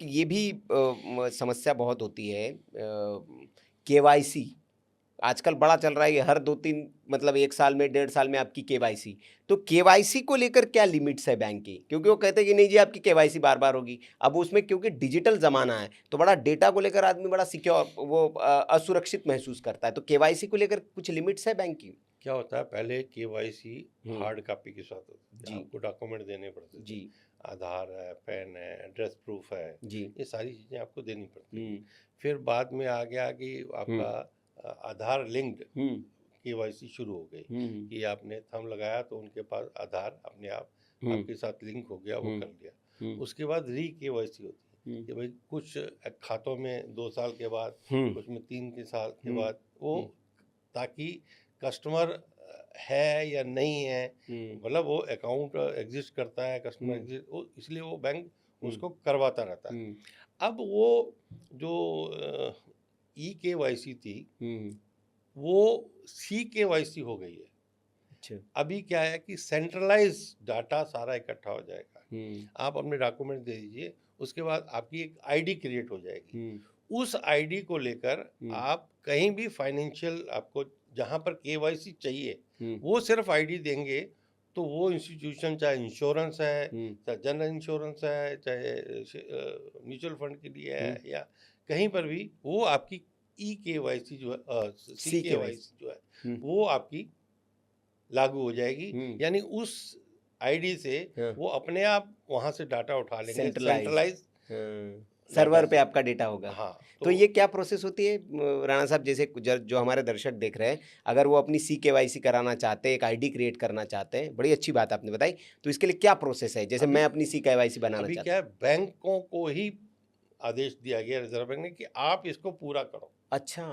ये भी समस्या बहुत होती है, केवाईसी आजकल बड़ा चल रहा है कि हर 2-3 मतलब 1 साल में, 1.5 साल में आपकी केवाईसी। तो केवाईसी को लेकर क्या लिमिट्स है बैंक की? क्योंकि वो कहते हैं कि नहीं जी आपकी केवाईसी बार-बार होगी। अब उसमें क्योंकि डिजिटल ज़माना है, तो बड़ा डेटा को लेकर आदमी बड़ा सिक्योर वो असुरक्षित महसूस करता है। तो केवाईसी को लेकर कुछ लिमिट्स है बैंक की? क्या होता है, पहले केवाईसी हुँ, हार्ड कॉपी के साथ होती थी, जी, आपको डॉक्यूमेंट देने पड़ते थे। जी, आधार है, पैन है, एड्रेस प्रूफ है, जी। ये सारी चीज़ें आपको देनी पड़ती थी। हुँ, फिर बाद में आ गया कि हुँ, आपका आधार लिंक्ड हुँ, केवाईसी शुरू हो गई, हुँ, कि आपने थंब लगाया तो उनके पास आधार अपने आप हुँ, आपके साथ लिंक हो गया, वो हुँ, कर लिया। हुँ, उसके बाद री केवाईसी होती है हुँ, कि भाई कुछ खातों में 2 साल के बाद, हुँ, कुछ में 3 साल के हुँ, बाद, वो हुँ, ताकि कस्टमर है या नहीं है, हुँ, मतलब वो अकाउंट एग्जिस्ट करता है, कस्टमर हुँ, एग्जिस्ट, वो इसलिए वो बैंक हुँ, उसको करवाता रहता है। हुँ, अब वो जो ई के वाई सी थी, हुँ, वो सी के वाई सी हो गई है। अच्छा। अभी क्या है कि सेंट्रलाइज डाटा सारा इकट्ठा हो जाएगा। हुँ, आप अपने डॉक्यूमेंट दे दीजिए, उसके बाद आपकी एक आईडी क्रिएट हो जाएगी। हुँ, उस आईडी को लेकर हुँ, आप कहीं भी फाइनेंशियल, आपको जहाँ पर केवाईसी चाहिए, हुँ, वो सिर्फ आईडी देंगे, तो वो इंस्टीट्यूशन, चाहे इंश्योरेंस है, हुँ, चाहे जनरल इंश्योरेंस है, चाहे म्यूचुअल फंड के लिए हुँ, है, या कहीं पर भी, वो आपकी ई केवाईसी जो है, सी सी केवाईसी। केवाईसी जो है, हुँ, वो आपकी लागू हो जाएगी। हुँ, यानी उस आईडी से हाँ, वो अपने आप वहाँ से डाटा उठा लेंगे, सेंट्रलाइज़्ड। सेंट्रलाइज हाँ, डाटा सर्वर पे से। आपका डेटा होगा। हाँ, तो तो ये क्या प्रोसेस होती है राणा साहब जैसे जो हमारे दर्शक देख रहे हैं, अगर वो अपनी सी केवाईसी कराना चाहते हैं, एक आईडी क्रिएट करना चाहते हैं, बड़ी अच्छी बात आपने बताई, तो इसके लिए क्या प्रोसेस है? जैसे अभी मैं अपनी सी केवाईसी बनाना अभी चाहता क्या हूँ। है, बैंकों को ही आदेश दिया गया रिजर्व बैंक ने कि आप इसको पूरा करो। अच्छा,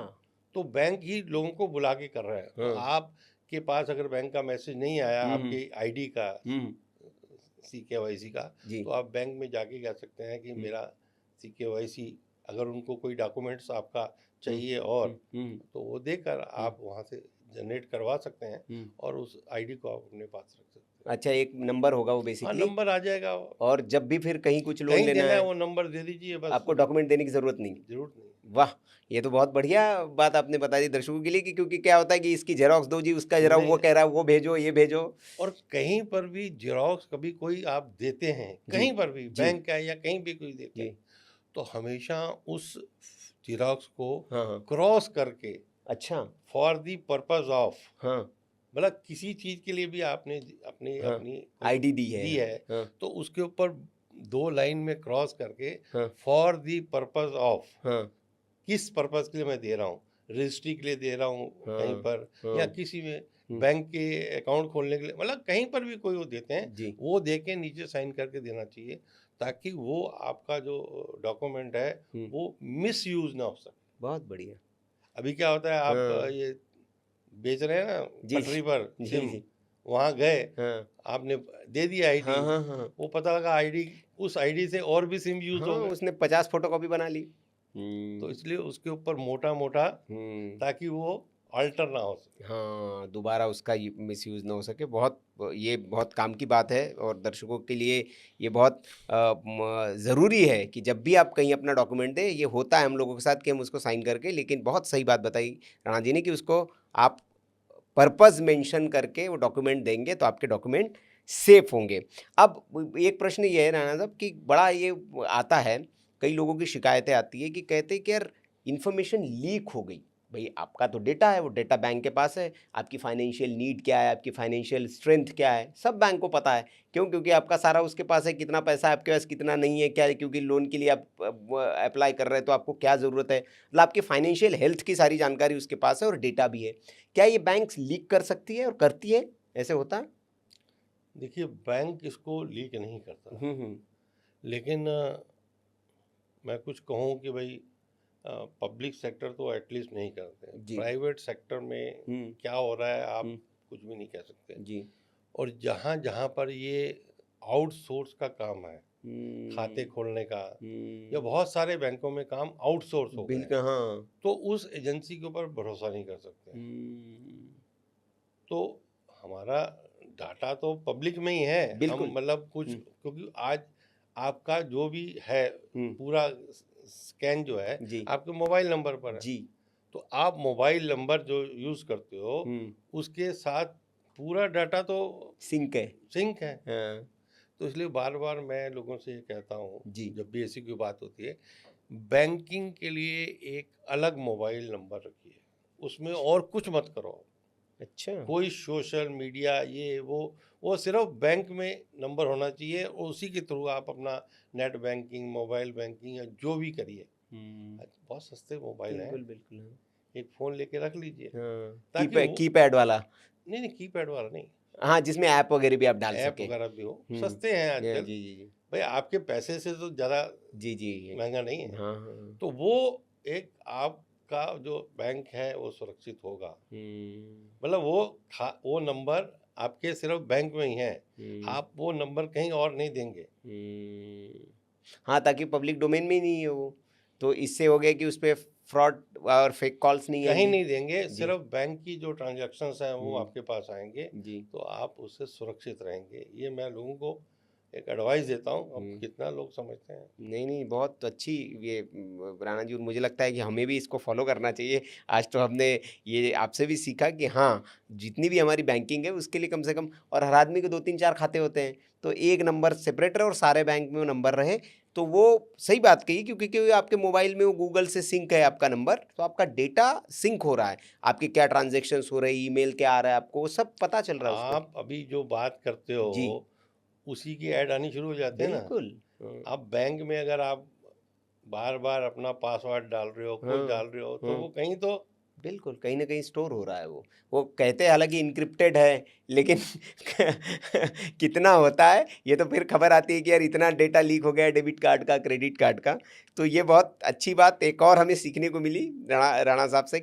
तो बैंक ही लोगों को बुला के कर रहे हैं। तो हाँ, आपके पास अगर बैंक का मैसेज नहीं आया हुँ, हुँ, आपके आईडी का, हुँ, सी के वाई सी का, जी, तो आप बैंक में जाके कह सकते हैं कि हुँ, मेरा सी के वाई सी, अगर उनको कोई डॉक्यूमेंट्स आपका हुँ, चाहिए, हुँ, और हुँ, तो वो देकर हुँ, आप वहाँ से जनरेट करवा सकते हैं, हुँ। और उस आईडी को आप अपने पास रख सकते हैं। अच्छा एक नंबर होगा वो हाँ, बेसिकली नंबर आ जाएगा। और जब भी फिर कहीं कुछ लोन कहीं लेना देना है है, वो नंबर दे दीजिए बस, आपको डॉक्यूमेंट देने की ज़रूरत नहीं। ज़रूरत नहीं। वाह! ये तो बहुत बढ़िया बात आपने बता दी दर्शकों के लिए कि क्योंकि क्या होता है कि इसकी ज़ेरॉक्स दो जी, उसका ज़रा नहीं, वो कह रहा है वो भेजो, ये भेजो। और कहीं पर भी ज़ेरॉक्स कभी कोई आप देते हैं, जी, कहीं पर भी जी, बैंक का या कहीं भी कोई देते जी। हैं, तो हमेशा उस ज़ेरॉक्स को हाँ, हाँ। क्रॉस करके, अच्छा, फॉर द पर्पस ऑफ, हाँ, मतलब किसी चीज़ के लिए भी आपने अपनी हाँ। अपनी कोई आईडी दी है। दी है, हाँ, तो उसके ऊपर 2 लाइन में क्रॉस करके, हाँ, फॉर द पर्पस ऑफ, हाँ, किस पर्पस के लिए मैं दे रहा हूँ, रजिस्ट्री के लिए दे रहा हूँ कहीं हाँ, पर, या हाँ। किसी में हुँ, बैंक के अकाउंट खोलने के लिए, मतलब कहीं पर भी कोई वो देते हैं, जी। वो दे के नीचे साइन करके देना चाहिए, ताकि वो आपका जो डॉक्यूमेंट है हुँ, वो मिस यूज़ ना हो सके। बहुत बढ़िया। अभी क्या होता है, आप हाँ। ये बेच रहे हैं ना जी, पटरी पर जी। जी, सिम, जी। वहाँ गए, हाँ। आपने दे दिया आईडी, हाँ, हाँ, हाँ। वो पता लगा आईडी, उस आईडी से और भी सिम यूज़ हाँ, हो गए, उसने 50 फ़ोटोकॉपी बना ली। तो हुँ, इसलिए उसके ऊपर मोटा-मोटा, हुँ। ताकि वो अल्टर ना हो सके। हाँ, दोबारा उसका मिसयूज़ ना हो सके। बहुत ये बहुत काम की बात है और दर्शकों के लिए ये बहुत ज़रूरी है कि जब भी आप कहीं अपना डॉक्यूमेंट दें, ये होता है हम लोगों के साथ कि हम उसको साइन करके लेकिन बहुत सही बात बताई राणा जी ने कि उसको आप पर्पज़ मेंशन करके वो डॉक्यूमेंट देंगे तो आपके डॉक्यूमेंट सेफ़ होंगे। अब एक प्रश्न ये है राणा साहब कि बड़ा ये आता है, कई लोगों की शिकायतें आती है कि कहते हैं कि यार इन्फॉर्मेशन लीक हो गई। भई आपका तो डेटा है, वो डेटा बैंक के पास है, आपकी फाइनेंशियल नीड क्या है, आपकी फाइनेंशियल स्ट्रेंथ क्या है, सब बैंक को पता है। क्यों? क्योंकि आपका सारा उसके पास है, कितना पैसा है आपके पास, कितना नहीं है, क्या है क्योंकि लोन के लिए आप अप्लाई कर रहे हैं तो आपको क्या ज़रूरत है। मतलब आपकी फाइनेंशियल हेल्थ की सारी जानकारी उसके पास है और डेटा भी है। क्या ये बैंक्स लीक कर सकती है और करती है? ऐसे होता है? देखिए, बैंक इसको लीक नहीं करता, हुँ, हुँ। लेकिन मैं कुछ कहूँ कि भाई, पब्लिक सेक्टर तो एटलीस्ट नहीं करते हैं, जी। प्राइवेट सेक्टर में हुँ, क्या हो रहा है आप हुँ। कुछ भी नहीं कह सकते। जी। और जहाँ जहाँ पर ये आउटसोर्स का काम है, खाते हुँ, खोलने का, या हुँ। बहुत सारे बैंकों में काम आउटसोर्स हो गए हैं, हाँ। तो उस एजेंसी के ऊपर भरोसा नहीं कर सकते हैं। हुँ। तो हमारा डाटा तो पब्लिक में ही है, हम बिल्कुल। मतलब कुछ, हुँ, क्योंकि आज आपका जो भी है हम्म, पूरा स्कैन जो है जी आपके मोबाइल नंबर पर है। जी तो आप मोबाइल नंबर जो यूज़ करते हो उसके साथ पूरा डाटा तो सिंक है। सिंक है। हाँ तो इसलिए बार बार मैं लोगों से ये कहता हूँ जी जब भी ऐसी कोई बात होती है, बैंकिंग के लिए एक अलग मोबाइल नंबर रखिए, उसमें और कुछ मत करो। अच्छा कोई सोशल मीडिया ये वो सिर्फ बैंक में नंबर होना चाहिए और उसी के थ्रू आप अपना नेट बैंकिंग, मोबाइल बैंकिंग या जो भी करिए। आज बहुत सस्ते मोबाइल हैं, बिल्कुल बिल्कुल हाँ एक फ़ोन लेके रख लीजिए हाँ ताकि वो कीपैड वाला। नहीं नहीं कीपैड वाला नहीं, हाँ जिसमें ऐप वगैरह भी आप डाल ऐप सके। वगैरह भी हो, हम्म सस्ते हैं जी आजकल। जी जी भाई आपके पैसे से तो ज़्यादा जी जी महंगा नहीं है। हाँ हाँ तो वो एक आपका जो बैंक है वो सुरक्षित होगा। मतलब वो नंबर आपके सिर्फ बैंक में ही है, आप वो नंबर कहीं और नहीं देंगे। हाँ ताकि पब्लिक डोमेन में ही नहीं है वो, तो इससे हो गया कि उस पे फ्रॉड और फेक कॉल्स नहीं कहीं आएंगी। नहीं देंगे, जी सिर्फ बैंक की जो ट्रांजैक्शंस हैं वो हम्म, आपके पास आएंगे, जी तो आप उससे सुरक्षित रहेंगे। ये मैं लोगों को एक एडवाइस देता हूँ। अब कितना लोग समझते हैं। नहीं नहीं बहुत अच्छी ये राणा जी, और मुझे लगता है कि हमें भी इसको फॉलो करना चाहिए। आज तो हमने ये आपसे भी सीखा कि हाँ जितनी भी हमारी बैंकिंग है उसके लिए कम से कम, और हर आदमी के 2 3 4 खाते होते हैं, तो एक नंबर सेपरेट रहे और सारे बैंक में वो नंबर रहे, तो वो सही बात कही, क्योंकि आपके मोबाइल में वो गूगल से सिंक है आपका नंबर, तो आपका डेटा सिंक हो रहा है, आपके क्या ट्रांजेक्शन्स हो रहे हैं, ईमेल क्या आ रहा है आपको, वो सब पता चल रहा है उस पर। आप अभी जो बात करते हो जी उसी की ऐड आनी शुरू हो जाते हैं ना। बिल्कुल अब बैंक में अगर आप बार बार अपना पासवर्ड डाल रहे हो, कुछ हाँ डाल रहे हो, तो हाँ वो कहीं तो बिल्कुल कहीं ना कहीं स्टोर हो रहा है वो कहते हैं हालांकि इनक्रिप्टेड है, लेकिन कितना होता है ये तो फिर खबर आती है कि यार इतना डेटा लीक हो गया डेबिट कार्ड का, क्रेडिट कार्ड का। तो ये बहुत अच्छी बात एक और हमें सीखने को मिली राणा राणा साहब से।